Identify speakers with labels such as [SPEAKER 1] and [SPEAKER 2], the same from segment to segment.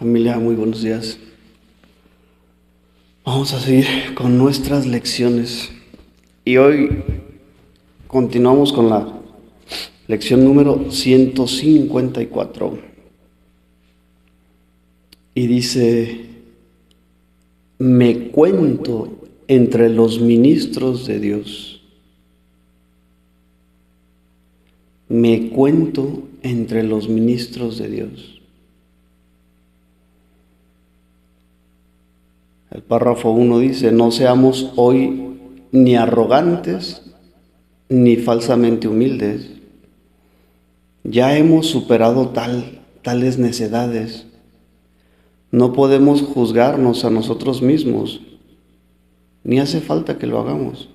[SPEAKER 1] Familia, muy buenos días. Vamos a seguir con nuestras lecciones y hoy continuamos con la lección número 154 y dice: me cuento entre los ministros de Dios. Me cuento entre los ministros de Dios. El párrafo 1 dice: no seamos hoy ni arrogantes ni falsamente humildes. Ya hemos superado tales necedades. No podemos juzgarnos a nosotros mismos, ni hace falta que lo hagamos.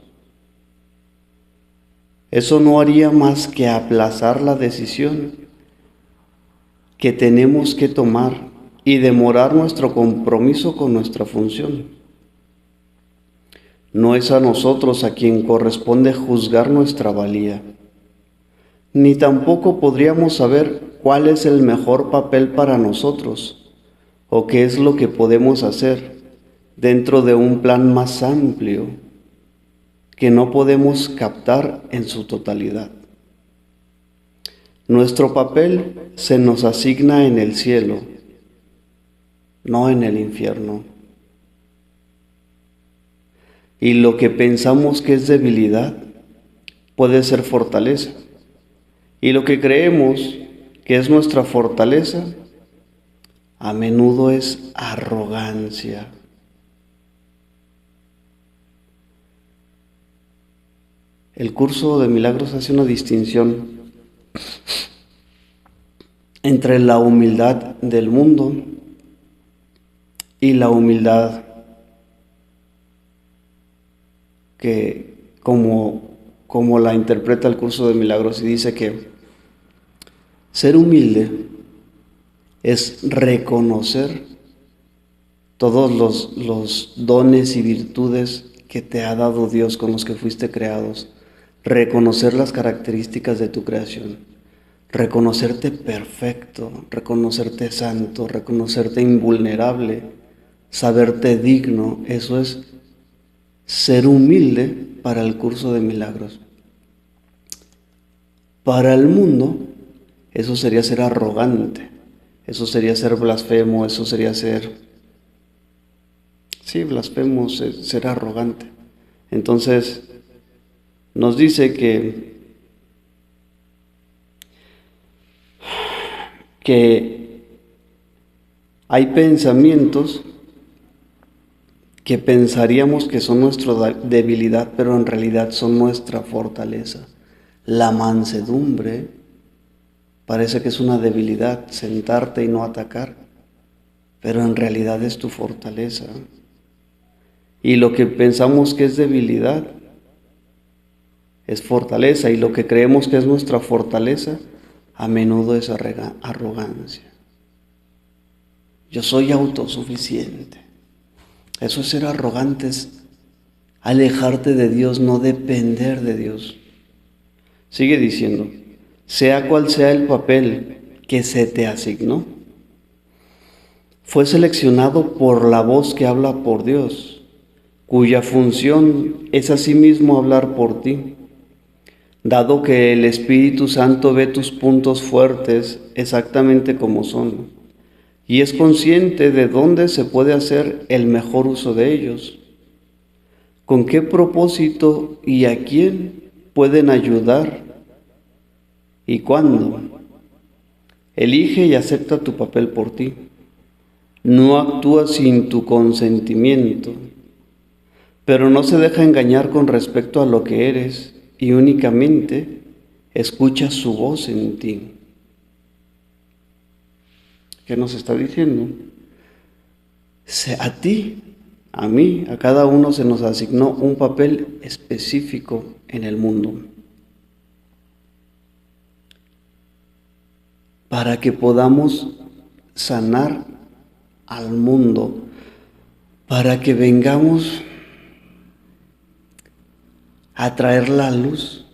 [SPEAKER 1] Eso no haría más que aplazar la decisión que tenemos que tomar y demorar nuestro compromiso con nuestra función. No es a nosotros a quien corresponde juzgar nuestra valía, ni tampoco podríamos saber cuál es el mejor papel para nosotros o qué es lo que podemos hacer dentro de un plan más amplio que no podemos captar en su totalidad. Nuestro papel se nos asigna en el cielo, no en el infierno. Y lo que pensamos que es debilidad puede ser fortaleza. Y lo que creemos que es nuestra fortaleza, a menudo es arrogancia. El curso de milagros hace una distinción entre la humildad del mundo y la humildad que como la interpreta el curso de milagros, y dice que ser humilde es reconocer todos los dones y virtudes que te ha dado Dios, con los que fuiste creados, reconocer las características de tu creación, reconocerte perfecto, reconocerte santo, reconocerte invulnerable, saberte digno. Eso es ser humilde para el curso de milagros. Para el mundo, eso sería ser arrogante, eso sería ser blasfemo, eso sería ser, sí, blasfemo, ser arrogante. Entonces, nos dice que hay pensamientos que pensaríamos que son nuestra debilidad, pero en realidad son nuestra fortaleza. La mansedumbre parece que es una debilidad, sentarte y no atacar, pero en realidad es tu fortaleza. Y lo que pensamos que es debilidad es fortaleza, y lo que creemos que es nuestra fortaleza a menudo es arrogancia. Yo soy autosuficiente. Eso es ser arrogante, es alejarte de Dios, no depender de Dios. Sigue diciendo: sea cual sea el papel que se te asignó, fue seleccionado por la voz que habla por Dios, cuya función es asimismo hablar por ti. Dado que el Espíritu Santo ve tus puntos fuertes exactamente como son, y es consciente de dónde se puede hacer el mejor uso de ellos, con qué propósito y a quién pueden ayudar y cuándo. Elige y acepta tu papel por ti. No actúa sin tu consentimiento, pero no se deja engañar con respecto a lo que eres y únicamente escucha su voz en ti. ¿Qué nos está diciendo? A ti, a mí, a cada uno se nos asignó un papel específico en el mundo, para que podamos sanar al mundo, para que vengamos a traer la luz,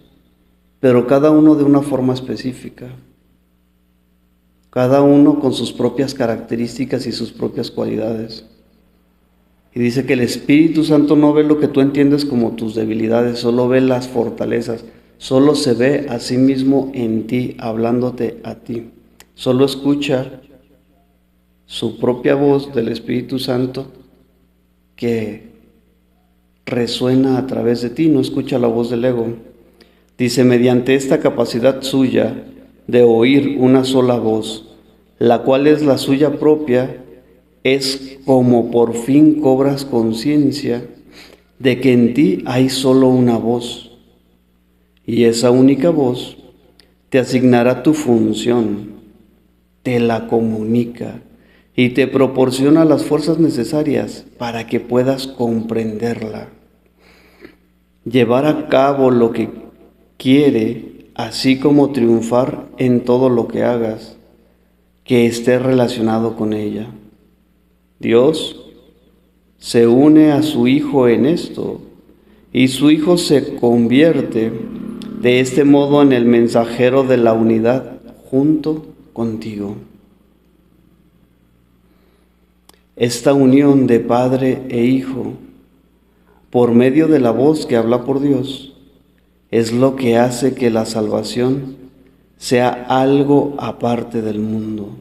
[SPEAKER 1] pero cada uno de una forma específica. cada uno con sus propias características y sus propias cualidades. Y dice que el Espíritu Santo no ve lo que tú entiendes como tus debilidades, solo ve las fortalezas, solo se ve a sí mismo en ti, hablándote a ti. Solo escucha su propia voz del Espíritu Santo que resuena a través de ti, no escucha la voz del ego. Dice, mediante esta capacidad suya de oír una sola voz, la cual es la suya propia, es como por fin cobras conciencia de que en ti hay solo una voz, y esa única voz te asignará tu función, te la comunica y te proporciona las fuerzas necesarias para que puedas comprenderla, llevar a cabo lo que quiere, así como triunfar en todo lo que hagas que esté relacionado con ella. Dios se une a su Hijo en esto, y su Hijo se convierte de este modo en el mensajero de la unidad junto contigo. Esta unión de Padre e Hijo, por medio de la voz que habla por Dios, es lo que hace que la salvación sea algo aparte del mundo.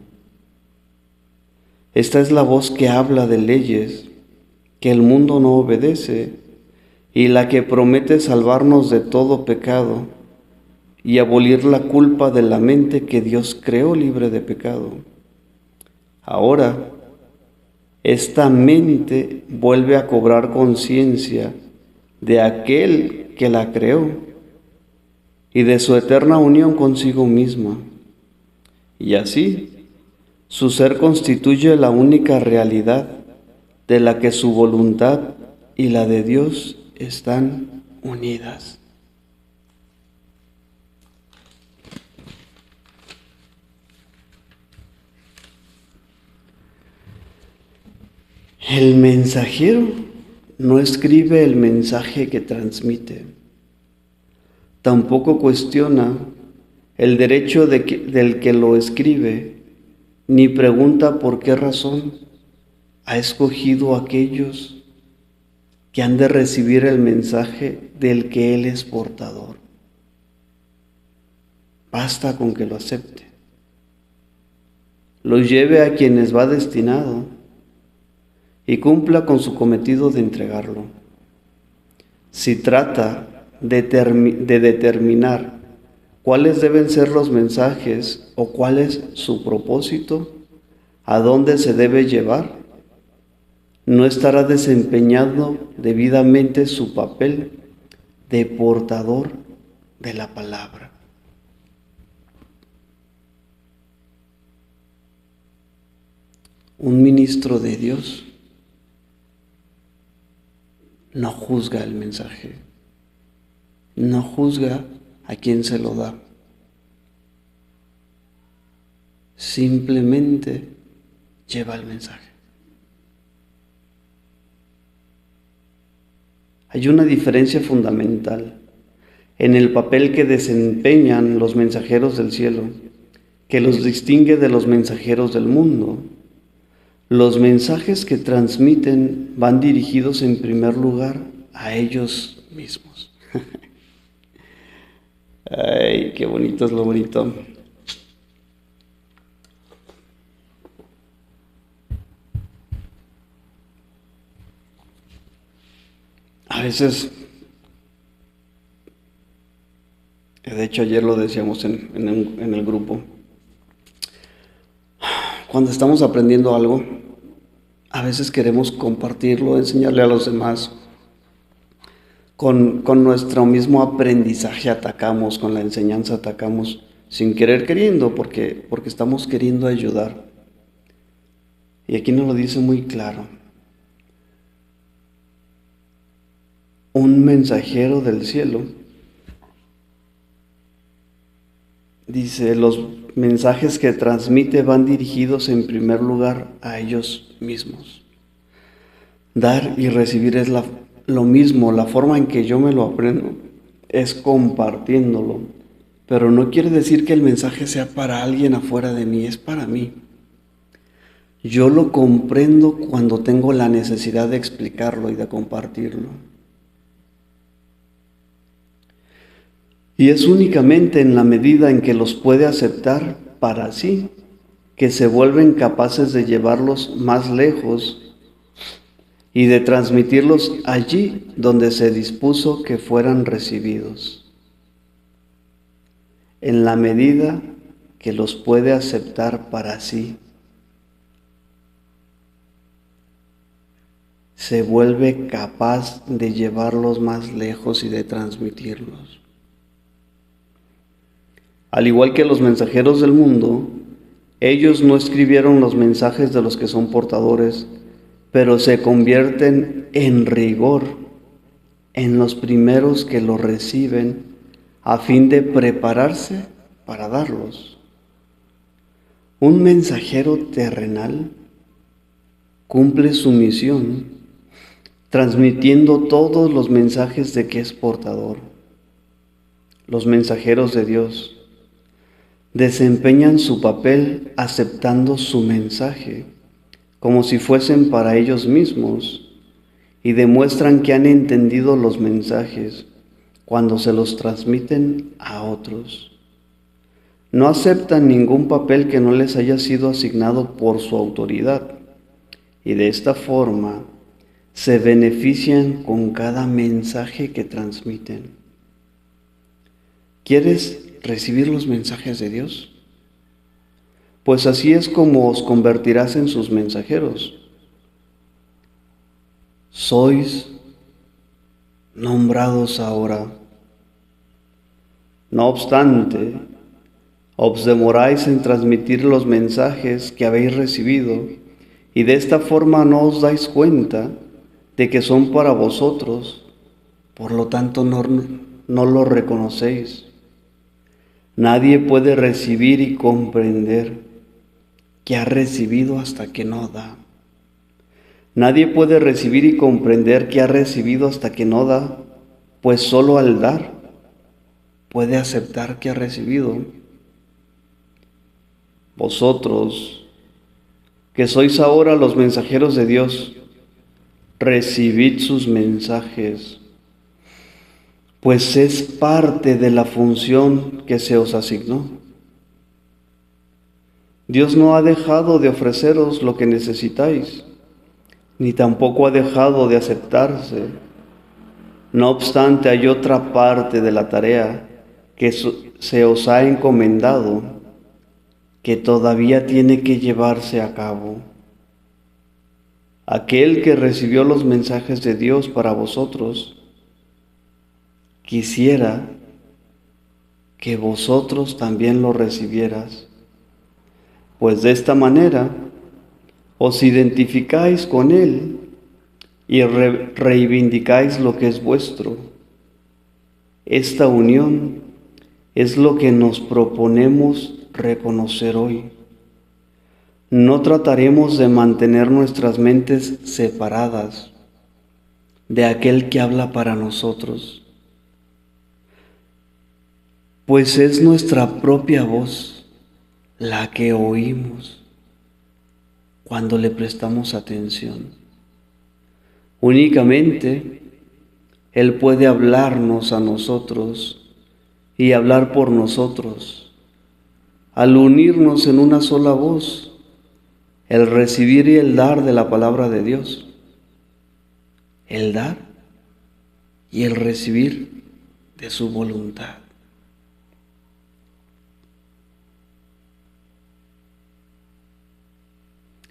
[SPEAKER 1] Esta es la voz que habla de leyes que el mundo no obedece y la que promete salvarnos de todo pecado y abolir la culpa de la mente que Dios creó libre de pecado. Ahora, esta mente vuelve a cobrar conciencia de aquel que la creó y de su eterna unión consigo misma. Y así, su ser constituye la única realidad de la que su voluntad y la de Dios están unidas. El mensajero no escribe el mensaje que transmite. Tampoco cuestiona el derecho del que lo escribe, ni pregunta por qué razón ha escogido a aquellos que han de recibir el mensaje del que él es portador. Basta con que lo acepte, lo lleve a quienes va destinado y cumpla con su cometido de entregarlo. Si trata de determinar cuáles deben ser los mensajes o cuál es su propósito, a dónde se debe llevar, no estará desempeñando debidamente su papel de portador de la palabra. Un ministro de Dios no juzga el mensaje, no juzga a quien se lo da. Simplemente lleva el mensaje. Hay una diferencia fundamental en el papel que desempeñan los mensajeros del cielo, que los distingue de los mensajeros del mundo. Los mensajes que transmiten van dirigidos en primer lugar a ellos mismos. Ay, qué bonito es lo bonito. A veces, de hecho ayer lo decíamos en el grupo, cuando estamos aprendiendo algo, a veces queremos compartirlo, enseñarle a los demás. Con nuestro mismo aprendizaje atacamos, con la enseñanza atacamos, sin querer queriendo, porque estamos queriendo ayudar. Y aquí nos lo dice muy claro. Un mensajero del cielo dice, los mensajes que transmite van dirigidos en primer lugar a ellos mismos. Dar y recibir es lo mismo, la forma en que yo me lo aprendo es compartiéndolo, pero no quiere decir que el mensaje sea para alguien afuera de mí, es para mí. Yo lo comprendo cuando tengo la necesidad de explicarlo y de compartirlo. Y es únicamente en la medida en que los puede aceptar para sí, que se vuelven capaces de llevarlos más lejos y de transmitirlos allí donde se dispuso que fueran recibidos. En la medida que los puede aceptar para sí, se vuelve capaz de llevarlos más lejos y de transmitirlos. Al igual que los mensajeros del mundo, ellos no escribieron los mensajes de los que son portadores, pero se convierten en rigor en los primeros que los reciben a fin de prepararse para darlos. Un mensajero terrenal cumple su misión transmitiendo todos los mensajes de que es portador. Los mensajeros de Dios desempeñan su papel aceptando su mensaje como si fuesen para ellos mismos y demuestran que han entendido los mensajes cuando se los transmiten a otros. No aceptan ningún papel que no les haya sido asignado por su autoridad y de esta forma se benefician con cada mensaje que transmiten. ¿Quieres recibir los mensajes de Dios? Pues así es como os convertirás en sus mensajeros. Sois nombrados ahora. No obstante, os demoráis en transmitir los mensajes que habéis recibido, y de esta forma no os dais cuenta de que son para vosotros, por lo tanto no los reconocéis. Nadie puede recibir y comprender que ha recibido hasta que no da. Nadie puede recibir y comprender que ha recibido hasta que no da, pues solo al dar puede aceptar que ha recibido. Vosotros, que sois ahora los mensajeros de Dios, recibid sus mensajes, pues es parte de la función que se os asignó. Dios no ha dejado de ofreceros lo que necesitáis, ni tampoco ha dejado de aceptarse. No obstante, hay otra parte de la tarea que se os ha encomendado, que todavía tiene que llevarse a cabo. Aquel que recibió los mensajes de Dios para vosotros, quisiera que vosotros también lo recibieras, pues de esta manera os identificáis con Él y reivindicáis lo que es vuestro. Esta unión es lo que nos proponemos reconocer hoy. No trataremos de mantener nuestras mentes separadas de aquel que habla para nosotros, pues es nuestra propia voz la que oímos cuando le prestamos atención. Únicamente Él puede hablarnos a nosotros y hablar por nosotros. Al unirnos en una sola voz, el recibir y el dar de la palabra de Dios, el dar y el recibir de su voluntad.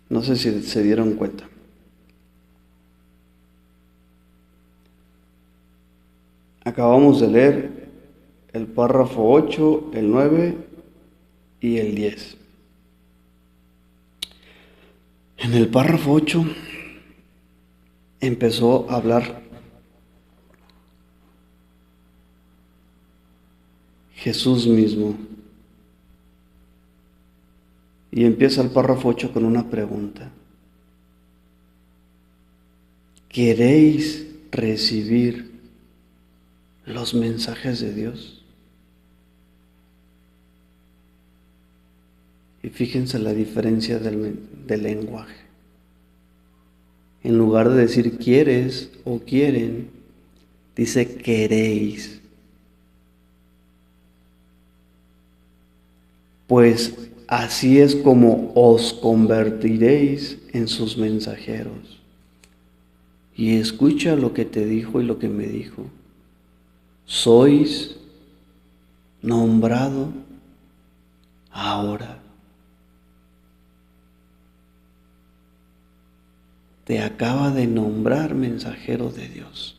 [SPEAKER 1] No sé si se dieron cuenta. Acabamos de leer el párrafo 8, el 9 y el 10. En el párrafo 8 empezó a hablar Jesús mismo. Y empieza el párrafo 8 con una pregunta. ¿Queréis recibir los mensajes de Dios? Y fíjense la diferencia del lenguaje. En lugar de decir quieres o quieren, dice queréis. Pues así es como os convertiréis en sus mensajeros. Y escucha lo que te dijo y lo que me dijo. Sois nombrado ahora. Te acaba de nombrar mensajero de Dios.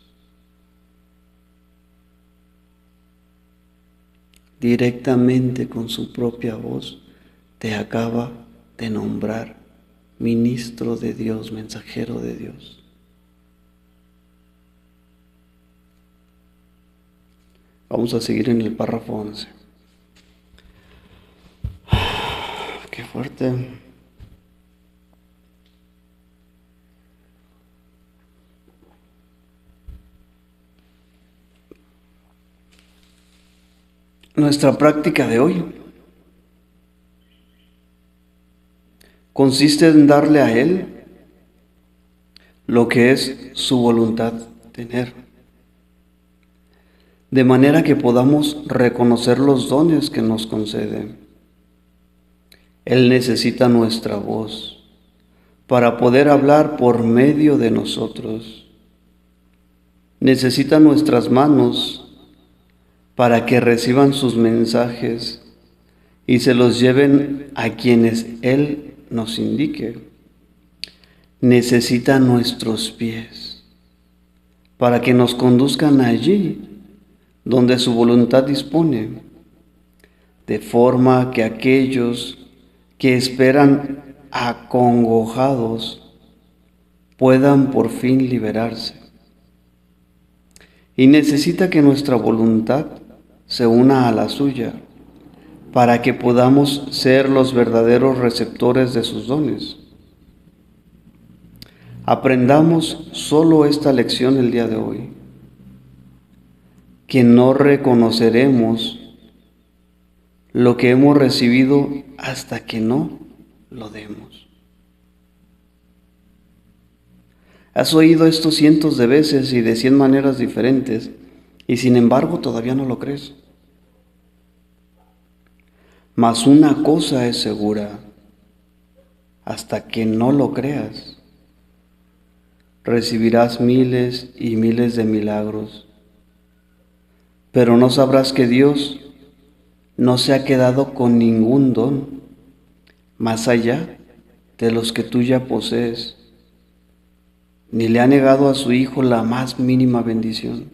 [SPEAKER 1] Directamente con su propia voz te acaba de nombrar ministro de Dios, mensajero de Dios. Vamos a seguir en el párrafo 11. Qué fuerte. Nuestra práctica de hoy consiste en darle a Él lo que es su voluntad tener, de manera que podamos reconocer los dones que nos concede. Él necesita nuestra voz para poder hablar por medio de nosotros. Necesita nuestras manos para que reciban sus mensajes y se los lleven a quienes Él nos indique. Necesita nuestros pies para que nos conduzcan allí donde su voluntad dispone, de forma que aquellos que esperan acongojados puedan por fin liberarse. Y necesita que nuestra voluntad se una a la suya para que podamos ser los verdaderos receptores de sus dones. Aprendamos solo esta lección el día de hoy, que no reconoceremos lo que hemos recibido hasta que no lo demos. Has oído esto cientos de veces y de 100 maneras diferentes, y sin embargo todavía no lo crees. Mas una cosa es segura, hasta que no lo creas, recibirás miles y miles de milagros, pero no sabrás que Dios no se ha quedado con ningún don más allá de los que tú ya posees, ni le ha negado a su Hijo la más mínima bendición.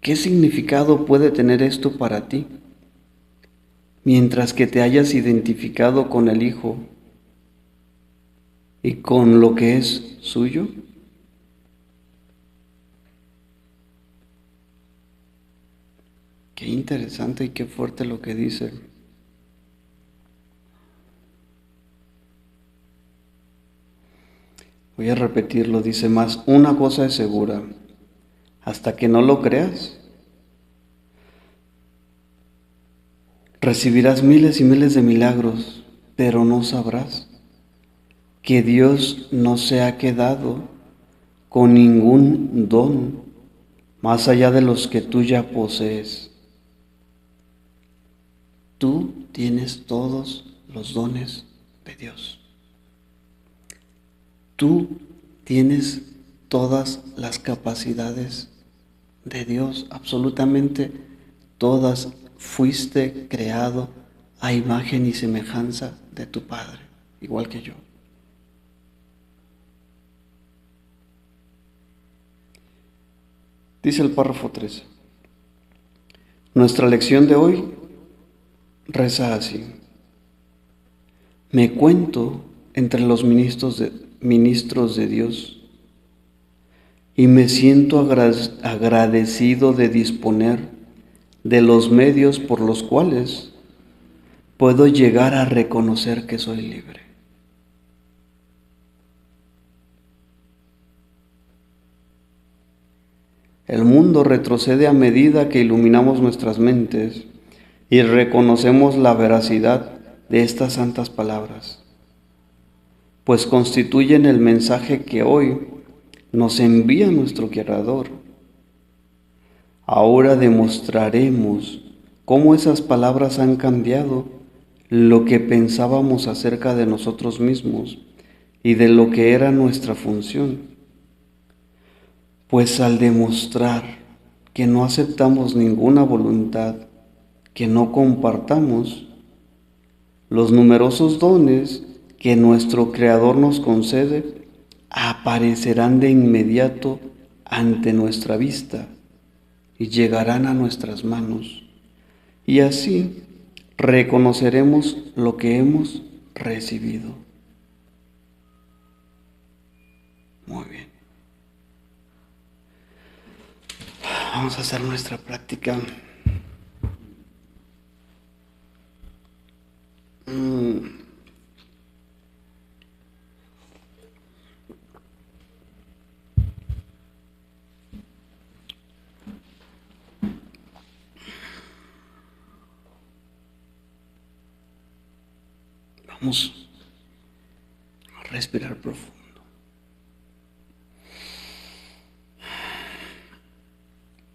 [SPEAKER 1] ¿Qué significado puede tener esto para ti? Mientras que te hayas identificado con el Hijo y con lo que es suyo. Qué interesante y qué fuerte lo que dice. Voy a repetirlo, dice más, una cosa es segura, hasta que no lo creas, recibirás miles y miles de milagros, pero no sabrás que Dios no se ha quedado con ningún don más allá de los que tú ya posees. Tú tienes todos los dones de Dios. Tú tienes todas las capacidades de Dios, absolutamente todas. Fuiste creado a imagen y semejanza de tu Padre, igual que yo. Dice el párrafo 13. Nuestra lección de hoy reza así. Me cuento entre los ministros de Dios y me siento agradecido de disponer de los medios por los cuales puedo llegar a reconocer que soy libre. El mundo retrocede a medida que iluminamos nuestras mentes y reconocemos la veracidad de estas santas palabras, pues constituyen el mensaje que hoy nos envía nuestro Creador. Ahora demostraremos cómo esas palabras han cambiado lo que pensábamos acerca de nosotros mismos y de lo que era nuestra función. Pues al demostrar que no aceptamos ninguna voluntad que no compartamos, los numerosos dones que nuestro Creador nos concede aparecerán de inmediato ante nuestra vista y llegarán a nuestras manos, y así reconoceremos lo que hemos recibido. Muy bien. Vamos a hacer nuestra práctica. Vamos a respirar profundo.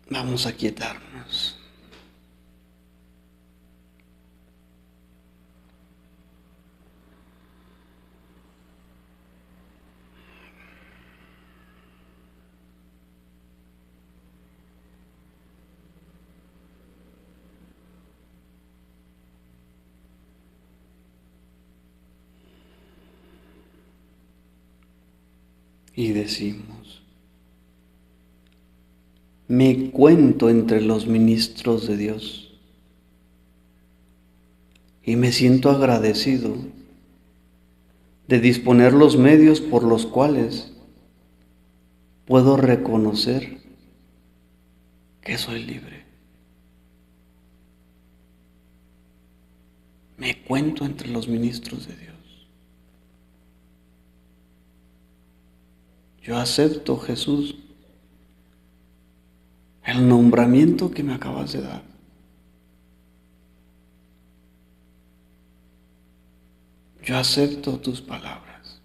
[SPEAKER 1] Vamos a quietarnos. Y decimos: me cuento entre los ministros de Dios y me siento agradecido de disponer los medios por los cuales puedo reconocer que soy libre. Me cuento entre los ministros de Dios. Yo acepto, Jesús, el nombramiento que me acabas de dar. Yo acepto tus palabras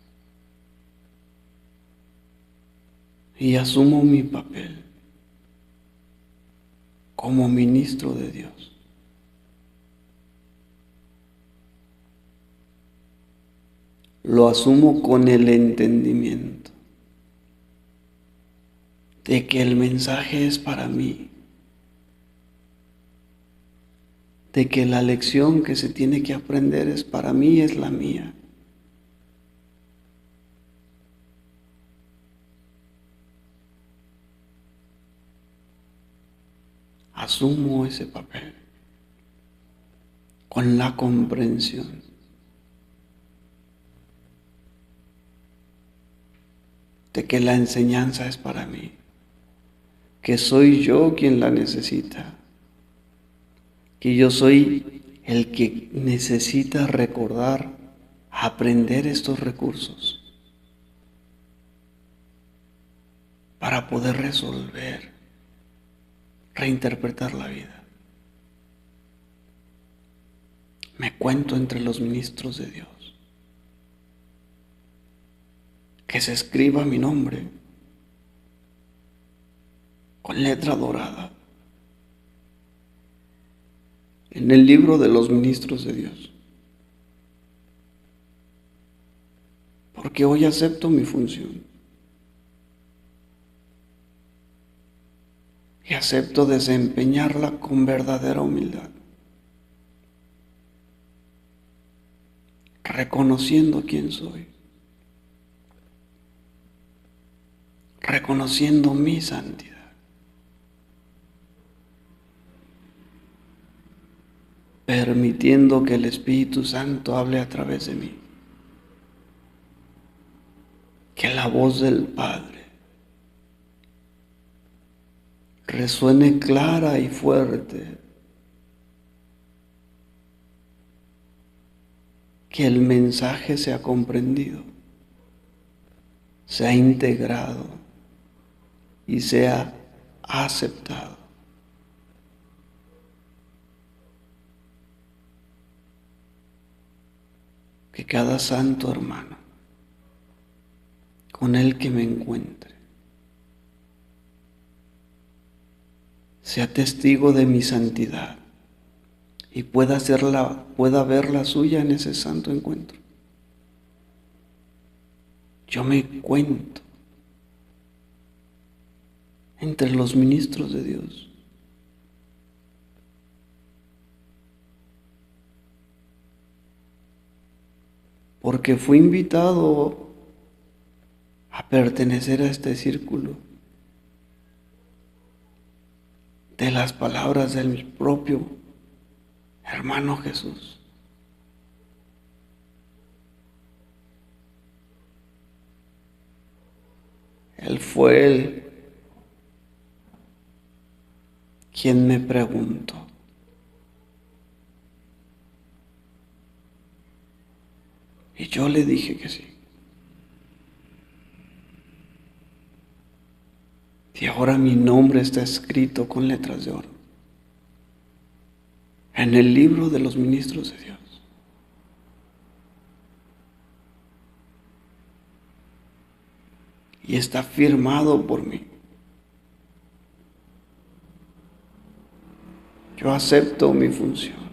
[SPEAKER 1] y asumo mi papel como ministro de Dios. Lo asumo con el entendimiento de que el mensaje es para mí, de que la lección que se tiene que aprender es para mí, es la mía. Asumo ese papel con la comprensión de que la enseñanza es para mí, que soy yo quien la necesita, que yo soy el que necesita recordar, aprender estos recursos para poder resolver, reinterpretar la vida. Me cuento entre los ministros de Dios. Que se escriba mi nombre con letra dorada en el libro de los ministros de Dios. Porque hoy acepto mi función y acepto desempeñarla con verdadera humildad, reconociendo quién soy, reconociendo mi santidad. Permitiendo que el Espíritu Santo hable a través de mí. Que la voz del Padre resuene clara y fuerte. Que el mensaje sea comprendido, sea integrado y sea aceptado. que cada santo hermano con el que me encuentre sea testigo de mi santidad y pueda ver la suya en ese santo encuentro. Yo me cuento entre los ministros de Dios. Porque fui invitado a pertenecer a este círculo de las palabras del propio hermano Jesús. Él fue quien me preguntó. Y yo le dije que sí. Y ahora mi nombre está escrito con letras de oro en el libro de los ministros de Dios. Y está firmado por mí. Yo acepto mi función.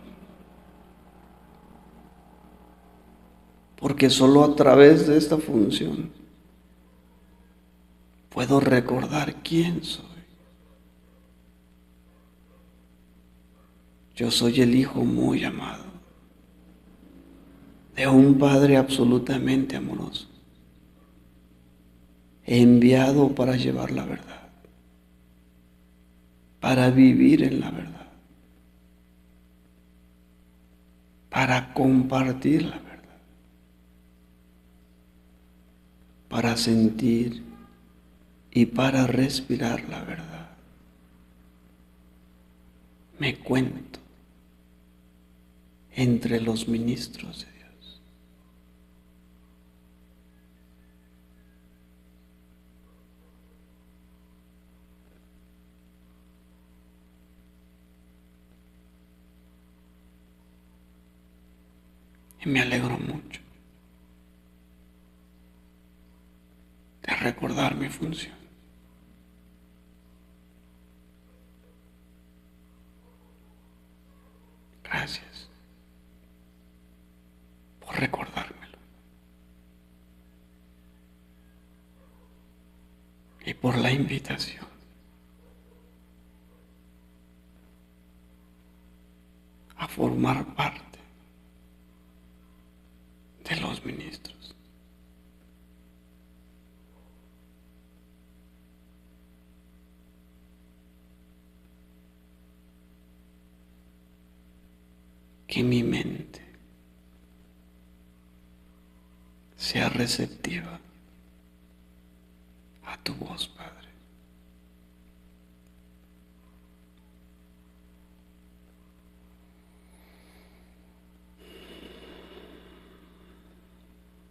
[SPEAKER 1] Porque solo a través de esta función puedo recordar quién soy. Yo soy el hijo muy amado de un Padre absolutamente amoroso, enviado para llevar la verdad, para vivir en la verdad, para compartir la verdad, para sentir y para respirar la verdad. Me cuento entre los ministros de Dios. Y me alegro mucho de recordar mi función. Gracias por recordármelo y por la invitación a formar parte de los ministros. Que mi mente sea receptiva a tu voz, Padre.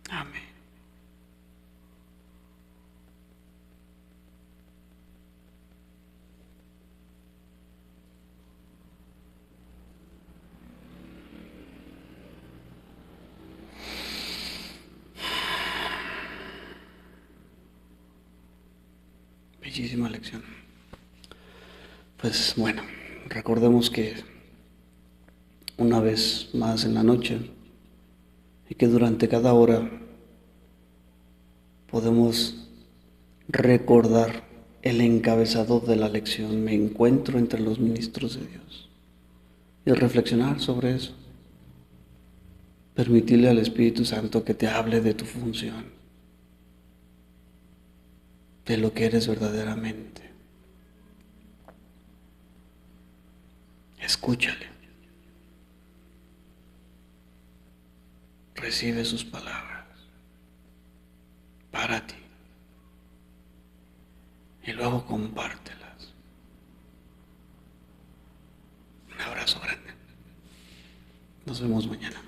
[SPEAKER 1] Amén. Bellísima lección. Pues bueno, recordemos que una vez más en la noche y que durante cada hora podemos recordar el encabezado de la lección. Me encuentro entre los ministros de Dios. Y reflexionar sobre eso. Permitirle al Espíritu Santo que te hable de tu función, de lo que eres verdaderamente. Escúchale. Recibe sus palabras para ti y luego compártelas. Un abrazo grande. Nos vemos mañana.